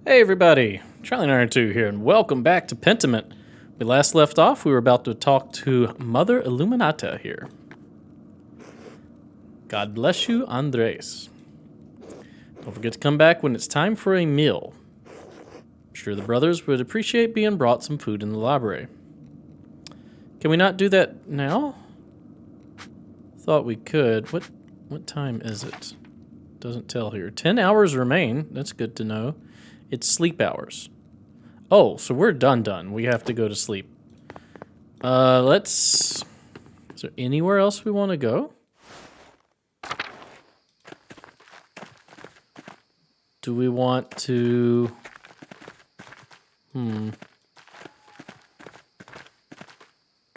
Hey everybody, Charlie902 here, and welcome back to Pentiment. We last left off, we were about to talk to Mother Illuminata here. God bless you, Andres. Don't forget to come back when it's time for a meal. I'm sure the brothers would appreciate being brought some food in the library. Can we not do that now? Thought we could. What time is it? Doesn't tell here. 10 hours remain. That's good to know. It's sleep hours. Oh, so we're done. We have to go to sleep. Is there anywhere else we want to go? Do we want to... Trying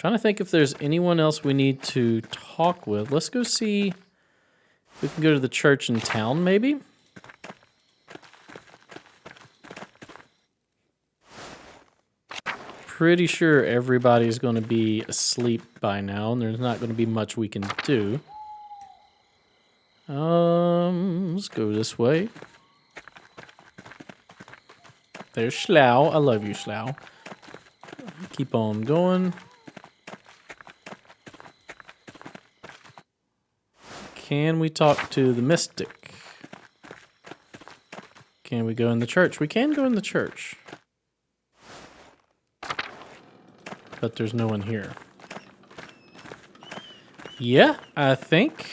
to think if there's anyone else we need to talk with. Let's go see if we can go to the church in town, maybe? Pretty sure everybody's going to be asleep by now, and there's not going to be much we can do. Let's go this way. There's Slough. I love you, Slough. Keep on going. Can we talk to the mystic? Can we go in the church? We can go in the church. But there's no one here. Yeah, I think.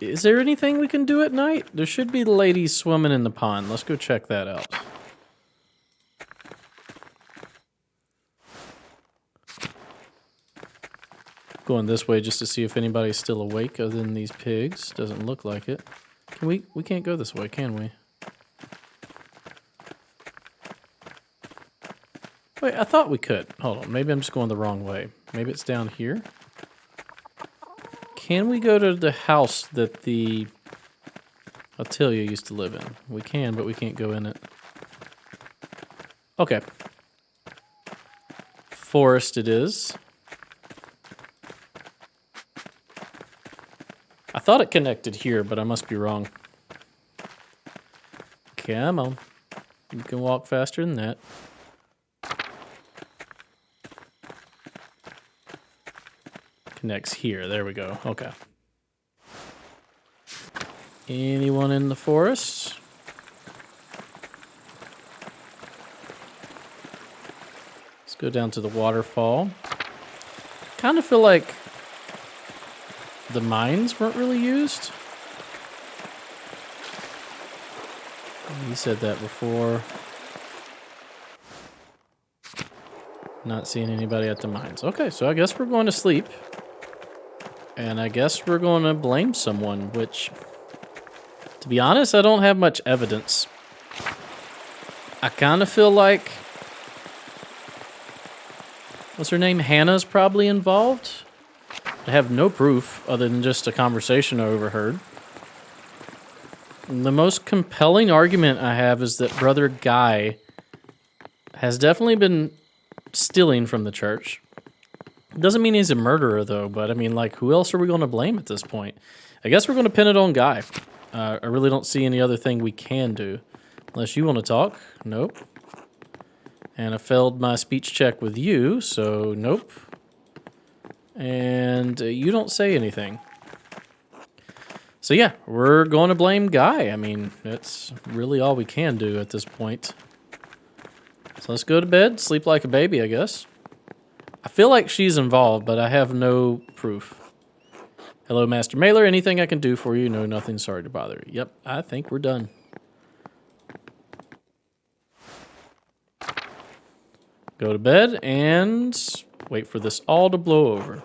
Is there anything we can do at night? There should be ladies swimming in the pond. Let's go check that out. Going this way just to see if anybody's still awake other than these pigs. Doesn't look like it. Can we can't go this way, can we? Wait, I thought we could. Hold on, maybe I'm just going the wrong way. Maybe it's down here? Can we go to the house that the Attilia used to live in? We can, but we can't go in it. Okay. Forest it is. I thought it connected here, but I must be wrong. Come on. You can walk faster than that. Connects here. There we go. Okay. Anyone in the forest? Let's go down to the waterfall. Kind of feel like the mines weren't really used. You said that before. Not seeing anybody at the mines. Okay, so I guess we're going to sleep. And I guess we're going to blame someone, which, to be honest, I don't have much evidence. I kind of feel like, what's her name? Hannah's probably involved. I have no proof other than just a conversation I overheard. And the most compelling argument I have is that Brother Guy has definitely been stealing from the church. Doesn't mean he's a murderer, though, but I mean, like, who else are we going to blame at this point? I guess we're going to pin it on Guy. I really don't see any other thing we can do. Unless you want to talk. Nope. And I failed my speech check with you, so nope. And you don't say anything. So yeah, we're going to blame Guy. I mean, that's really all we can do at this point. So let's go to bed, sleep like a baby, I guess. I feel like she's involved, but I have no proof. Hello, Master Mailer. Anything I can do for you? No, nothing. Sorry to bother you. Yep, I think we're done. Go to bed and wait for this all to blow over.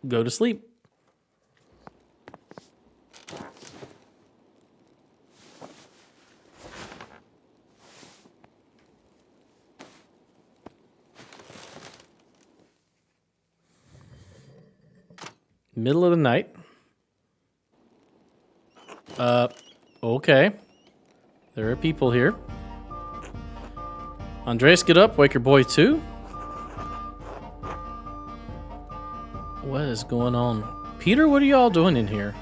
Go to sleep. Middle of the night. Okay. There are people here. Andres, get up. Wake your boy too. What is going on? Peter, what are y'all doing in here?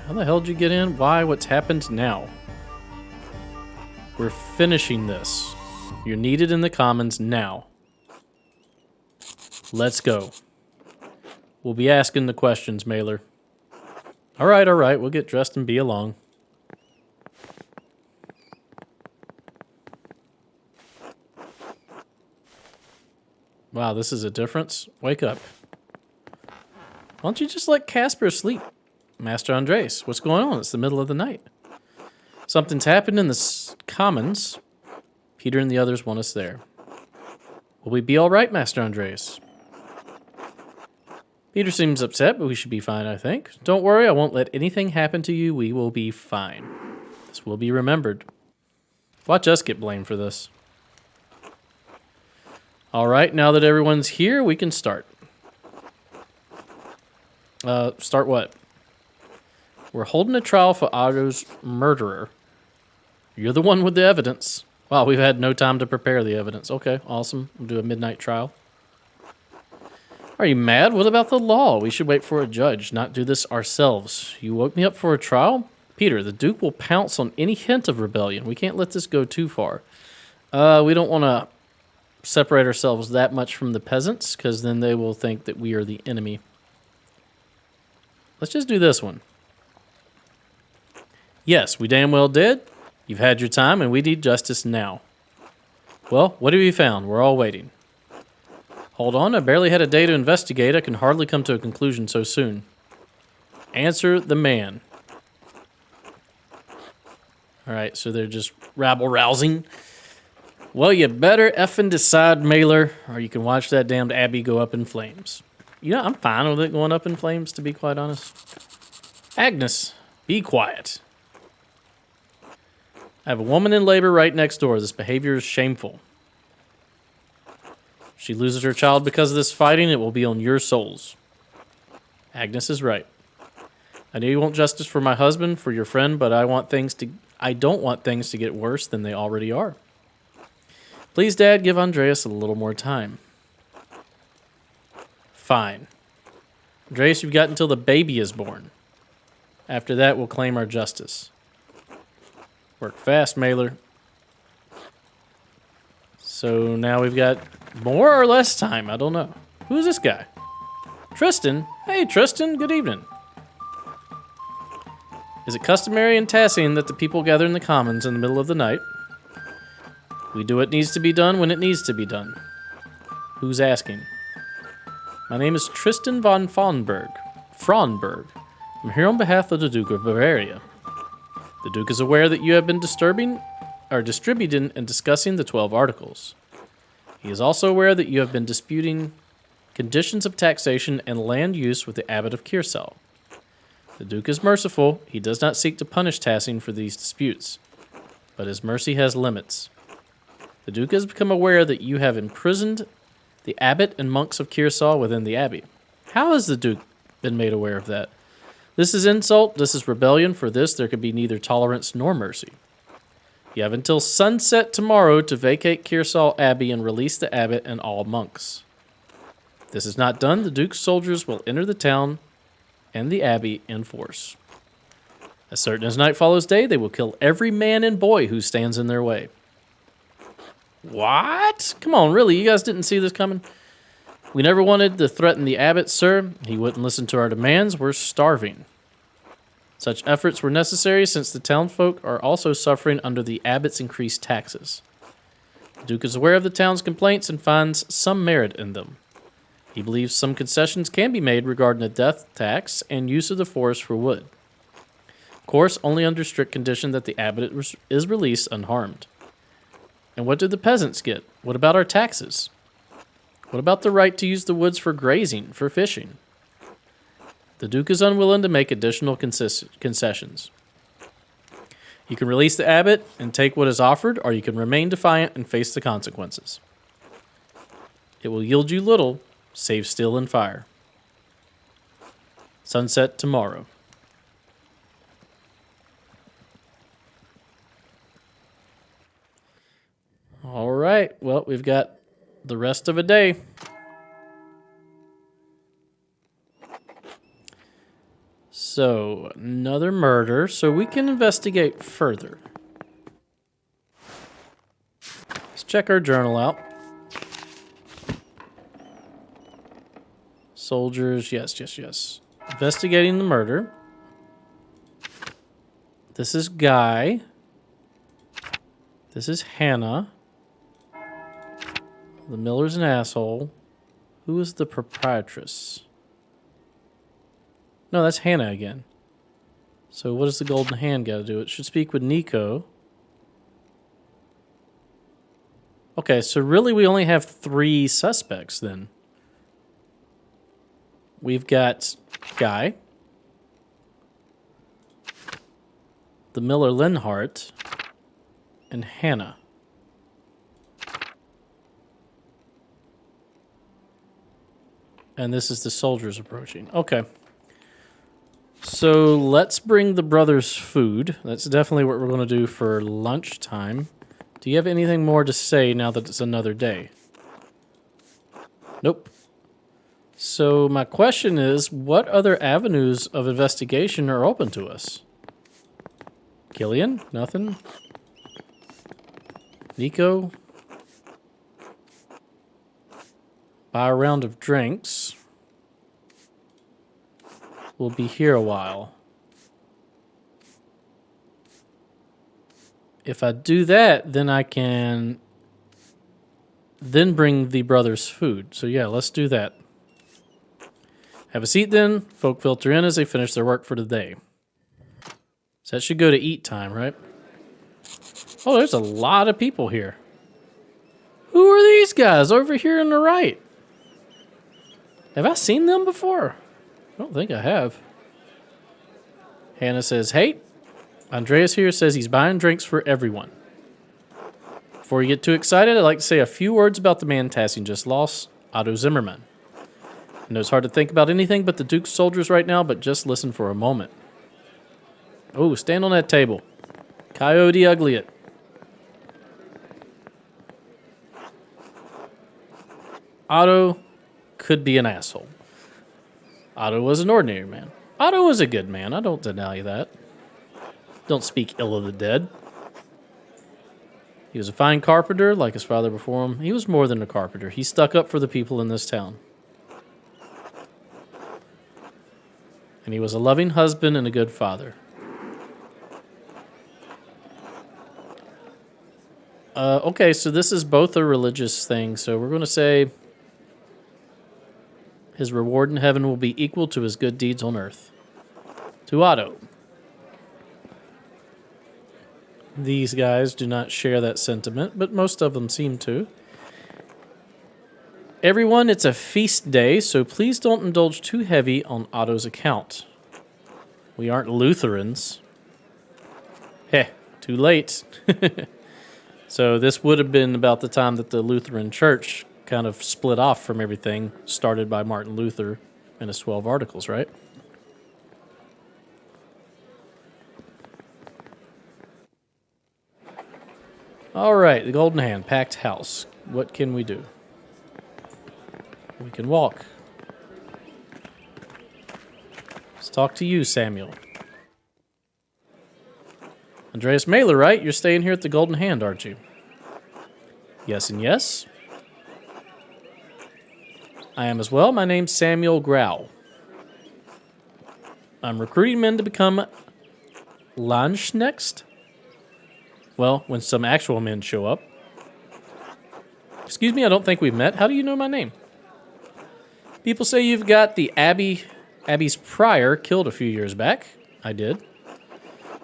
How the hell did you get in? Why? What's happened now? We're finishing this. You're needed in the commons now. Let's go. We'll be asking the questions, Mailer. All right. We'll get dressed and be along. Wow, this is a difference. Wake up. Why don't you just let Casper sleep? Master Andres, what's going on? It's the middle of the night. Something's happened in the commons. Peter and the others want us there. Will we be all right, Master Andres? Peter seems upset, but we should be fine, I think. Don't worry, I won't let anything happen to you. We will be fine. This will be remembered. Watch us get blamed for this. All right, now that everyone's here, we can start. Start what? We're holding a trial for Otto's murderer. You're the one with the evidence. Wow, we've had no time to prepare the evidence. Okay, awesome. We'll do a midnight trial. Are you mad? What about the law? We should wait for a judge, not do this ourselves. You woke me up for a trial? Peter, the Duke will pounce on any hint of rebellion. We can't let this go too far. We don't want to separate ourselves that much from the peasants, because then they will think that we are the enemy. Let's just do this one. Yes, we damn well did. You've had your time, and we need justice now. Well, what have you found? We're all waiting. Hold on, I barely had a day to investigate. I can hardly come to a conclusion so soon. Answer the man. All right, so they're just rabble-rousing. Well, you better effing decide, Mailer, or you can watch that damned abbey go up in flames. You know, I'm fine with it going up in flames, to be quite honest. Agnes, be quiet. I have a woman in labor right next door. This behavior is shameful. If she loses her child because of this fighting, it will be on your souls. Agnes is right. I know you want justice for my husband, for your friend, but I don't want things to get worse than they already are. Please, Dad, give Andreas a little more time. Fine. Andreas, you've got until the baby is born. After that, we'll claim our justice. Work fast, Mailer. So now we've got more or less time. I don't know. Who's this guy? Tristan? Hey, Tristan, good evening. Is it customary in Tassian that the people gather in the commons in the middle of the night? We do what needs to be done when it needs to be done. Who's asking? My name is Tristan von Frauenberg. I'm here on behalf of the Duke of Bavaria. The Duke is aware that you have been distributing and discussing the 12 articles. He is also aware that you have been disputing conditions of taxation and land use with the Abbot of Kiersau. The Duke is merciful. He does not seek to punish Tassing for these disputes, but his mercy has limits. The Duke has become aware that you have imprisoned the Abbot and monks of Kiersau within the Abbey. How has the Duke been made aware of that? This is insult. This is rebellion. For this, there can be neither tolerance nor mercy. You have until sunset tomorrow to vacate Kiersau Abbey and release the Abbot and all monks. If this is not done, the Duke's soldiers will enter the town and the Abbey in force. As certain as night follows day, they will kill every man and boy who stands in their way. What? Come on, really? You guys didn't see this coming? We never wanted to threaten the Abbot, sir. He wouldn't listen to our demands. We're starving. Such efforts were necessary since the townsfolk are also suffering under the Abbot's increased taxes. The Duke is aware of the town's complaints and finds some merit in them. He believes some concessions can be made regarding the death tax and use of the forest for wood. Of course, only under strict condition that the Abbot is released unharmed. And what do the peasants get? What about our taxes? What about the right to use the woods for grazing, for fishing? The Duke is unwilling to make additional concessions. You can release the Abbot and take what is offered, or you can remain defiant and face the consequences. It will yield you little, save steel and fire. Sunset tomorrow. All right, well, we've got the rest of a day. So, another murder, so we can investigate further. check our journal out. Soldiers, yes. Investigating the murder. This is Guy. This is Hannah. The miller's an asshole. Who is the proprietress? No, that's Hannah again. So what does the golden hand got to do? It should speak with Nico. Okay, so really we only have 3 suspects then. We've got Guy, the miller Linhart, and Hannah. And this is the soldiers approaching. Okay. So let's bring the brothers food. That's definitely what we're going to do for lunchtime. Do you have anything more to say now that it's another day? Nope. So my question is, what other avenues of investigation are open to us? Killian? Nothing? Nico? Buy a round of drinks. We'll be here a while. If I do that, then I can then bring the brothers food. So yeah, let's do that. Have a seat then. Folk filter in as they finish their work for the day. So that should go to eat time, right? Oh, there's a lot of people here. Who are these guys over here on the right? Have I seen them before? I don't think I have. Hannah says, hey. Andreas here says he's buying drinks for everyone. Before you get too excited, I'd like to say a few words about the man Tassing just lost, Otto Zimmerman. I know it's hard to think about anything but the Duke's soldiers right now, but just listen for a moment. Oh, stand on that table. Coyote ugly it. Otto could be an asshole. Otto was an ordinary man. Otto was a good man. I don't deny that. Don't speak ill of the dead. He was a fine carpenter, like his father before him. He was more than a carpenter. He stuck up for the people in this town. And he was a loving husband and a good father. Okay, so this is both a religious thing. So we're going to say his reward in heaven will be equal to his good deeds on earth. To Otto. These guys do not share that sentiment, but most of them seem to. Everyone, it's a feast day, so please don't indulge too heavy on Otto's account. We aren't Lutherans. Heh, too late. So this would have been about the time that the Lutheran Church kind of split off from everything started by Martin Luther and his 12 articles, right? All right, the Golden Hand, packed house. What can we do? We can walk. Let's talk to you, Samuel. Andreas Mailer, right? You're staying here at the Golden Hand, aren't you? Yes and yes. I am as well. My name's Samuel Grau. I'm recruiting men to become Landsknecht. Well, when some actual men show up. Excuse me, I don't think we've met. How do you know my name? People say you've got the Abbey's prior killed a few years back. I did.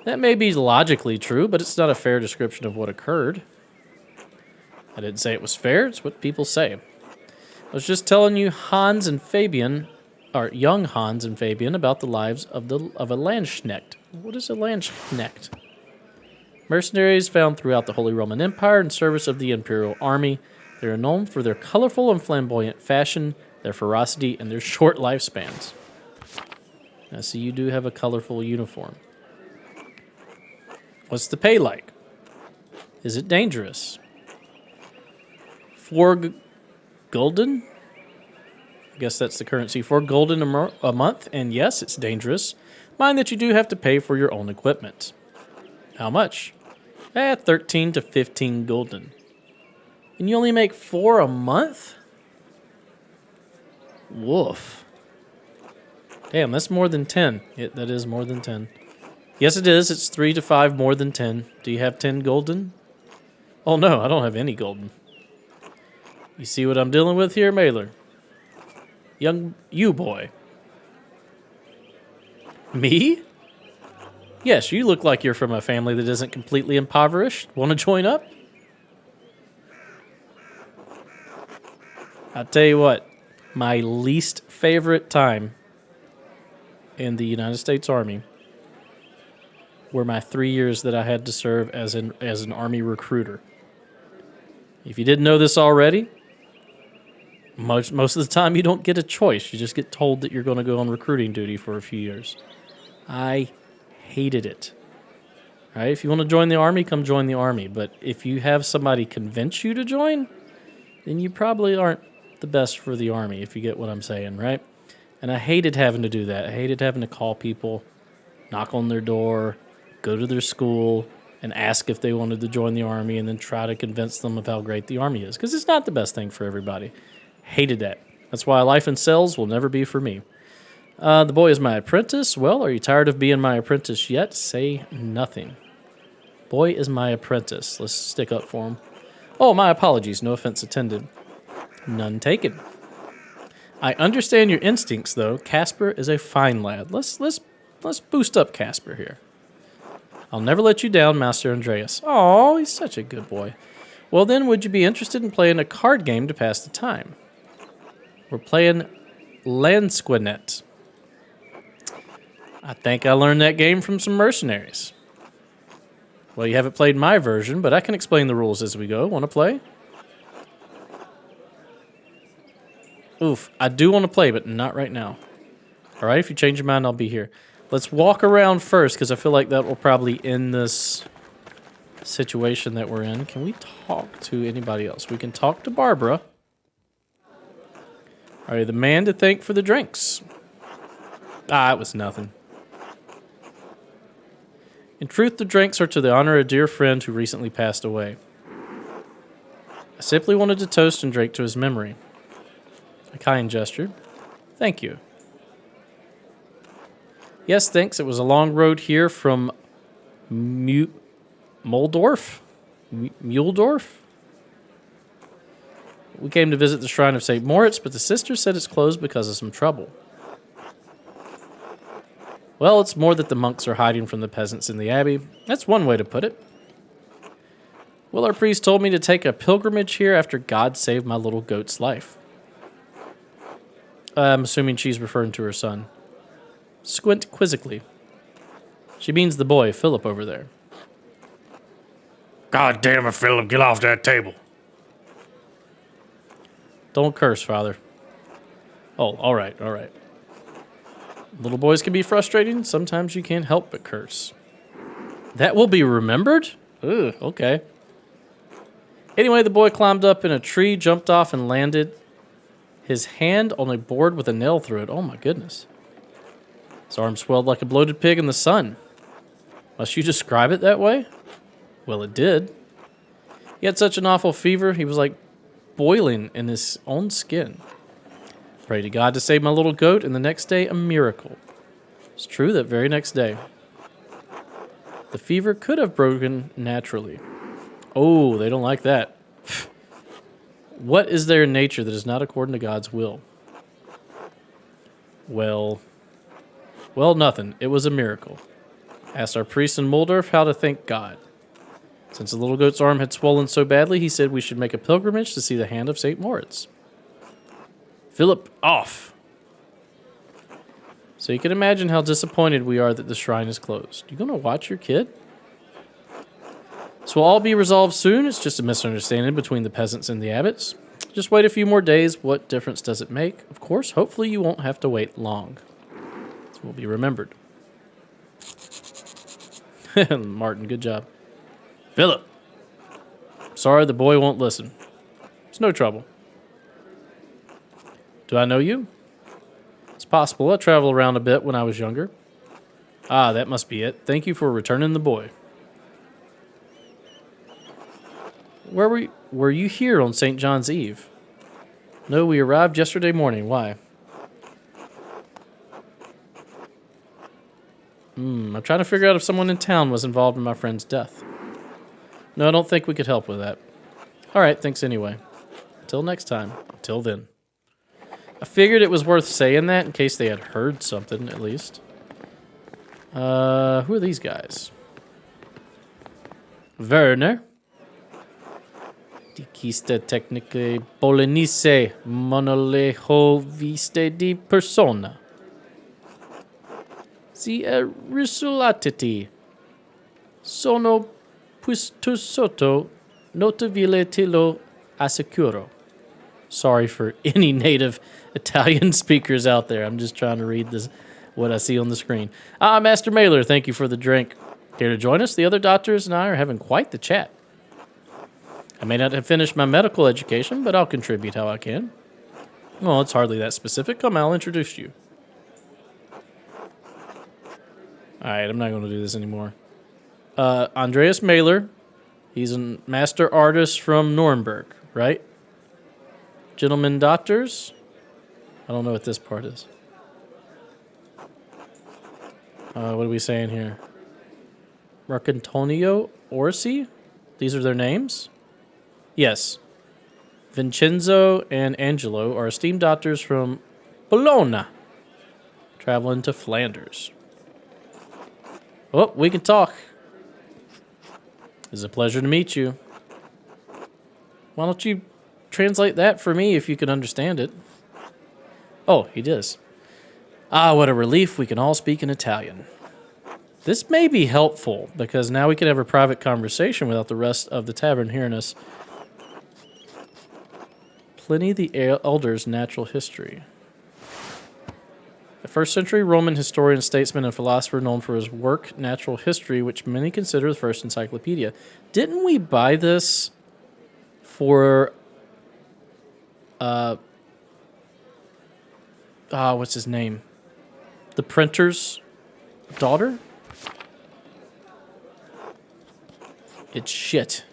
That may be logically true, but it's not a fair description of what occurred. I didn't say it was fair. It's what people say. I was just telling you Hans and Fabian, or young Hans and Fabian, about the lives of a Landsknecht. What is a Landsknecht? Mercenaries found throughout the Holy Roman Empire in service of the Imperial Army. They are known for their colorful and flamboyant fashion, their ferocity, and their short lifespans. I see you do have a colorful uniform. What's the pay like? Is it dangerous? 4 gulden? I guess that's the currency. 4 gulden a month, and yes, it's dangerous. Mind that you do have to pay for your own equipment. How much? 13 to 15 gulden. And you only make 4 a month? Woof. Damn, that's more than 10. That is more than 10. Yes, it is. It's 3 to 5 more than 10. Do you have 10 golden? Oh, no, I don't have any golden. You see what I'm dealing with here, Mailer? You boy. Me? Yes, you look like you're from a family that isn't completely impoverished. Want to join up? I'll tell you what. My least favorite time in the United States Army were my 3 years that I had to serve as an Army recruiter. If you didn't know this already, most of the time you don't get a choice. You just get told that you're going to go on recruiting duty for a few years. I hated it. All right, if you want to join the Army, come join the Army. But if you have somebody convince you to join, then you probably aren't the best for the Army, if you get what I'm saying, right? And I hated having to do that. I hated having to call people, knock on their door, go to their school, and ask if they wanted to join the Army, and then try to convince them of how great the Army is. Because it's not the best thing for everybody. Hated that. That's why life in cells will never be for me. The boy is my apprentice. Well, are you tired of being my apprentice yet? Say nothing. Boy is my apprentice. Let's stick up for him. Oh, my apologies. No offense intended. None taken. I understand your instincts, though. Casper is a fine lad. Let's boost up Casper here. I'll never let you down, Master Andreas. Oh, he's such a good boy. Well, then, would you be interested in playing a card game to pass the time? We're playing Lansquenet. I think I learned that game from some mercenaries. Well, you haven't played my version, but I can explain the rules as we go. Want to play? Oof, I do want to play, but not right now. All right, if you change your mind, I'll be here. Let's walk around first, because I feel like that will probably end this situation that we're in. Can we talk to anybody else? We can talk to Barbara. Are you the man to thank for the drinks? Ah, it was nothing. In truth, the drinks are to the honor of a dear friend who recently passed away. I simply wanted to toast and drink to his memory. A kind gesture. Thank you. Yes, thanks. It was a long road here from Muhldorf? Muhldorf? We came to visit the shrine of St. Moritz, but the sister said it's closed because of some trouble. Well, it's more that the monks are hiding from the peasants in the abbey. That's one way to put it. Well, our priest told me to take a pilgrimage here after God saved my little goat's life. I'm assuming she's referring to her son. Squint quizzically. She means the boy, Philip, over there. God damn it, Philip, get off that table. Don't curse, Father. Oh, all right. Little boys can be frustrating. Sometimes you can't help but curse. That will be remembered? Ugh, okay. Anyway, the boy climbed up in a tree, jumped off, and landed his hand on a board with a nail through it. Oh, my goodness. His arm swelled like a bloated pig in the sun. Must you describe it that way? Well, it did. He had such an awful fever, he was like boiling in his own skin. Pray to God to save my little goat, and the next day, a miracle. It's true that very next day. The fever could have broken naturally. Oh, they don't like that. What is there in nature that is not according to God's will? Well, nothing. It was a miracle. Asked our priest in Muhldorf how to thank God. Since the little goat's arm had swollen so badly, he said we should make a pilgrimage to see the hand of St. Moritz. Philip, off! So you can imagine how disappointed we are that the shrine is closed. You gonna watch your kid? This will all be resolved soon. It's just a misunderstanding between the peasants and the abbots. Just wait a few more days. What difference does it make? Of course, hopefully you won't have to wait long. This will be remembered. Martin, good job. Philip. Sorry, the boy won't listen. It's no trouble. Do I know you? It's possible. I traveled around a bit when I was younger. Ah, that must be it. Thank you for returning the boy. Were you here on St. John's Eve? No, we arrived yesterday morning. Why? I'm trying to figure out if someone in town was involved in my friend's death. No, I don't think we could help with that. All right, thanks anyway. Until next time. Until then. I figured it was worth saying that in case they had heard something, at least. Who are these guys? Werner. Diquiste tecniche Bolognese monolejo viste di persona. Si risultati sono puesto sotto notevole tilo assicuro. Sorry for any native Italian speakers out there. I'm just trying to read this, what I see on the screen. Master Mailer, thank you for the drink. Here to join us, the other doctors and I are having quite the chat. I may not have finished my medical education, but I'll contribute how I can. Well, it's hardly that specific. Come, I'll introduce you. All right, I'm not going to do this anymore. Andreas Mailer. He's a master artist from Nuremberg, right? Gentlemen doctors. I don't know what this part is. What are we saying here? Marcantonio Orsi? These are their names? Yes. Vincenzo and Angelo are esteemed doctors from Bologna, traveling to Flanders. Oh, we can talk. It's a pleasure to meet you. Why don't you translate that for me if you can understand it? Oh, he does. What a relief we can all speak in Italian. This may be helpful because now we can have a private conversation without the rest of the tavern hearing us. Pliny the Elder's Natural History. A first century Roman historian, statesman, and philosopher known for his work, Natural History, which many consider the first encyclopedia. Didn't we buy this for, what's his name? The printer's daughter? It's shit.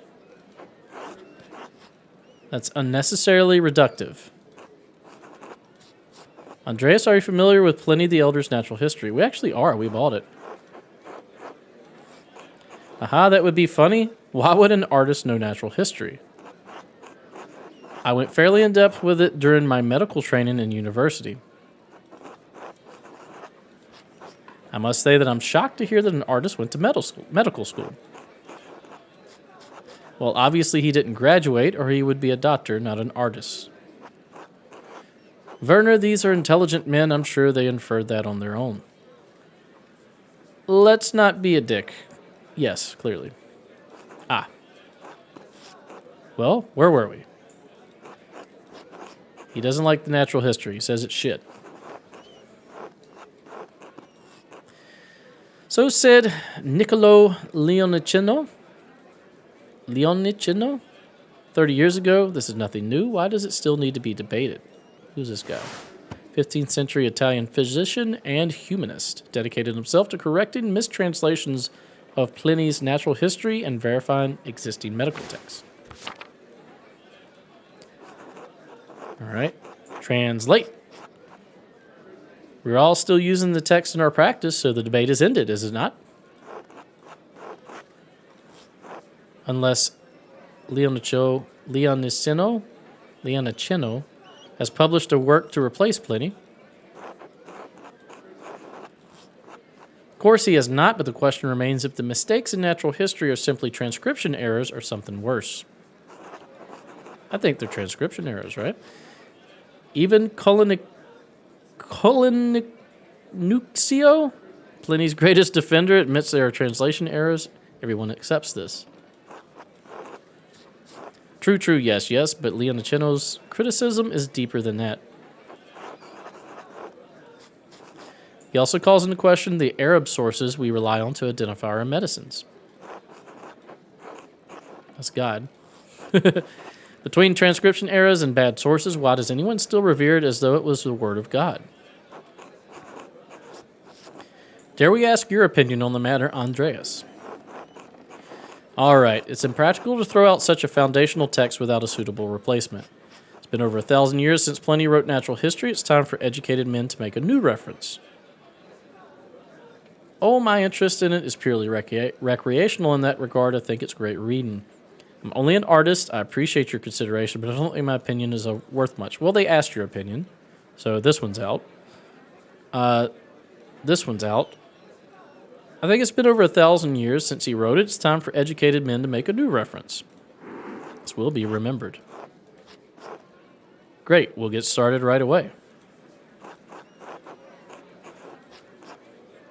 That's unnecessarily reductive. Andreas, are you familiar with Pliny the Elder's Natural History? We actually are. We bought it. Aha, that would be funny. Why would an artist know natural history? I went fairly in-depth with it during my medical training in university. I must say that I'm shocked to hear that an artist went to medical school. Well, obviously he didn't graduate, or he would be a doctor, not an artist. Werner, these are intelligent men. I'm sure they inferred that on their own. Let's not be a dick. Yes, clearly. Well, where were we? He doesn't like the natural history. He says it's shit. So said Niccolo Leonicino. 30 years ago. This is nothing new. Why does it still need to be debated? Who's this guy? 15th century Italian physician and humanist. Dedicated himself to correcting mistranslations of Pliny's natural history and verifying existing medical texts. All right. Translate. We're all still using the text in our practice, so the debate is ended, is it not? Unless Leonicino has published a work to replace Pliny. Of course, he has not, but the question remains if the mistakes in natural history are simply transcription errors or something worse. I think they're transcription errors, right? Even Colinuxio, Pliny's greatest defender, admits there are translation errors. Everyone accepts this. True, yes, but Leonicino's criticism is deeper than that. He also calls into question the Arab sources we rely on to identify our medicines. That's God. Between transcription errors and bad sources, why does anyone still revere it as though it was the word of God? Dare we ask your opinion on the matter, Andreas? All right, it's impractical to throw out such a foundational text without a suitable replacement. It's been over 1,000 years since Pliny wrote natural history. It's time for educated men to make a new reference. Oh, my interest in it is purely recreational in that regard. I think it's great reading. I'm only an artist. I appreciate your consideration, but I don't think my opinion is worth much. Well, they asked your opinion, so this one's out. This one's out. I think it's been over 1,000 years since he wrote it. It's time for educated men to make a new reference. This will be remembered. Great, we'll get started right away.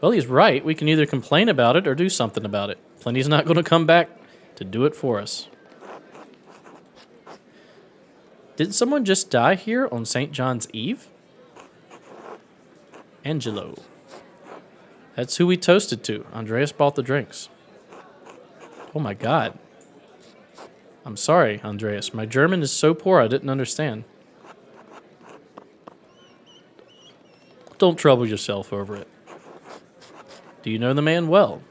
Well, he's right. We can either complain about it or do something about it. Pliny's not going to come back to do it for us. Didn't someone just die here on St. John's Eve? Angelo. That's who we toasted to. Andreas bought the drinks. Oh my God. I'm sorry, Andreas. My German is so poor I didn't understand. Don't trouble yourself over it. Do you know the man well?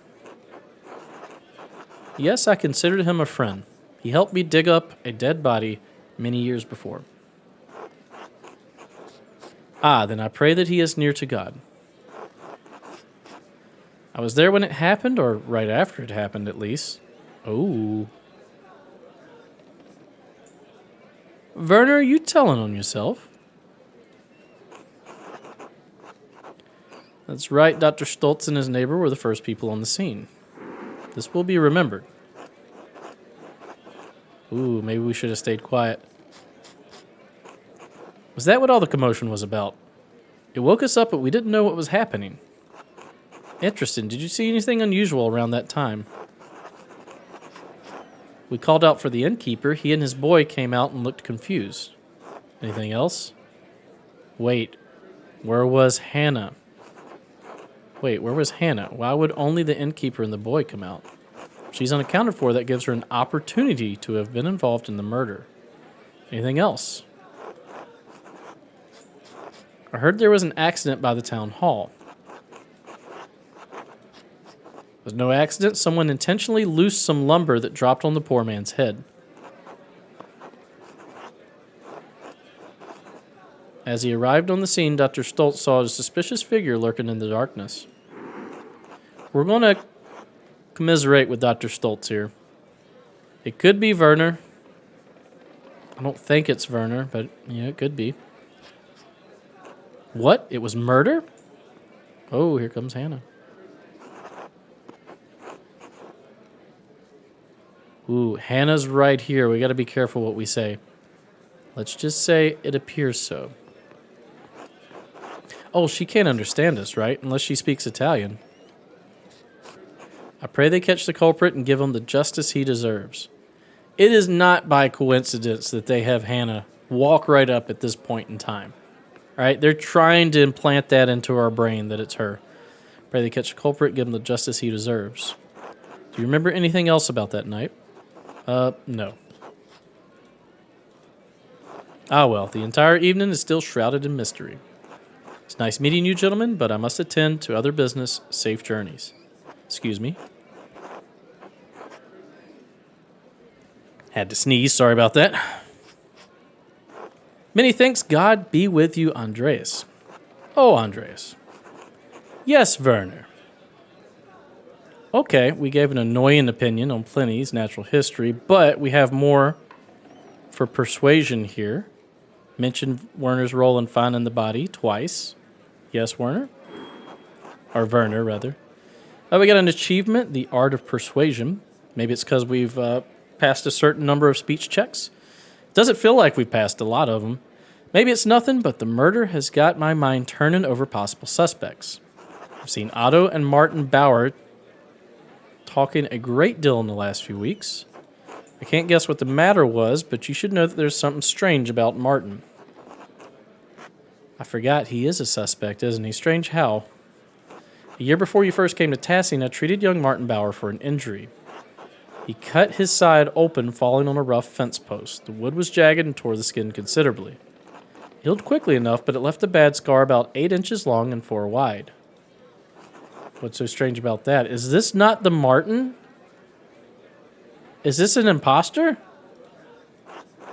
Yes, I considered him a friend. He helped me dig up a dead body many years before. Ah, then I pray that he is near to God. I was there when it happened, or right after it happened, at least. Oh. Werner, are you telling on yourself? That's right, Dr. Stoltz and his neighbor were the first people on the scene. This will be remembered. Ooh, maybe we should have stayed quiet. Was that what all the commotion was about? It woke us up, but we didn't know what was happening. Interesting. Did you see anything unusual around that time? We called out for the innkeeper. He and his boy came out and looked confused. Anything else? Wait, where was Hannah? Wait, where was Hannah? Why would only the innkeeper and the boy come out? She's unaccounted for. That gives her an opportunity to have been involved in the murder. Anything else? I heard there was an accident by the town hall. There's no accident. Someone intentionally loosed some lumber that dropped on the poor man's head. As he arrived on the scene, Dr. Stoltz saw a suspicious figure lurking in the darkness. We're going to commiserate with Dr. Stoltz here. It could be Werner. I don't think it's Werner, but yeah, it could be. What? It was murder? Oh, here comes Hannah. Ooh, Hannah's right here. We got to be careful what we say. Let's just say it appears so. Oh, she can't understand us, right? Unless she speaks Italian. I pray they catch the culprit and give him the justice he deserves. It is not by coincidence that they have Hannah walk right up at this point in time. Right? They're trying to implant that into our brain that it's her. Pray they catch the culprit, give him the justice he deserves. Do you remember anything else about that night? No. Ah, well, the entire evening is still shrouded in mystery. It's nice meeting you, gentlemen, but I must attend to other business. Safe journeys. Excuse me. Had to sneeze. Sorry about that. Many thanks. God be with you, Andreas. Oh, Andreas. Yes, Werner. Okay, we gave an annoying opinion on Pliny's natural history, but we have more for persuasion here. Mentioned Werner's role in finding the body twice. Yes, Werner? Or Werner, rather. We got an achievement, the art of persuasion. Maybe it's because we've passed a certain number of speech checks. Doesn't feel like we've passed a lot of them. Maybe it's nothing, but the murder has got my mind turning over possible suspects. I've seen Otto and Martin Bauer talking a great deal in the last few weeks. I can't guess what the matter was, but you should know that there's something strange about Martin. I forgot he is a suspect, isn't he? Strange how? A year before you first came to Tassing, I treated young Martin Bauer for an injury. He cut his side open, falling on a rough fence post. The wood was jagged and tore the skin considerably. It healed quickly enough, but it left a bad scar about 8 inches long and 4 wide. What's so strange about that? Is this not the Martin Is this an imposter?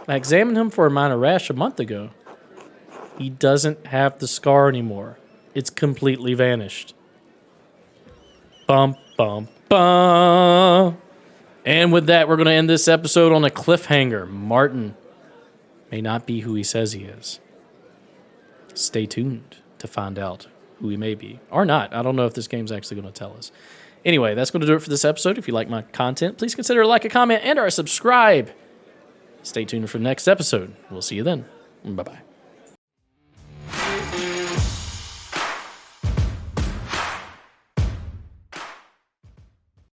I examined him for a minor rash a month ago. He doesn't have the scar anymore. It's completely vanished. Bum, bum, bum. And with that, we're going to end this episode on a cliffhanger. Martin may not be who he says he is. Stay tuned to find out who he may be. Or not. I don't know if this game's actually going to tell us. Anyway, that's going to do it for this episode. If you like my content, please consider a like, a comment, and or subscribe. Stay tuned for the next episode. We'll see you then. Bye-bye.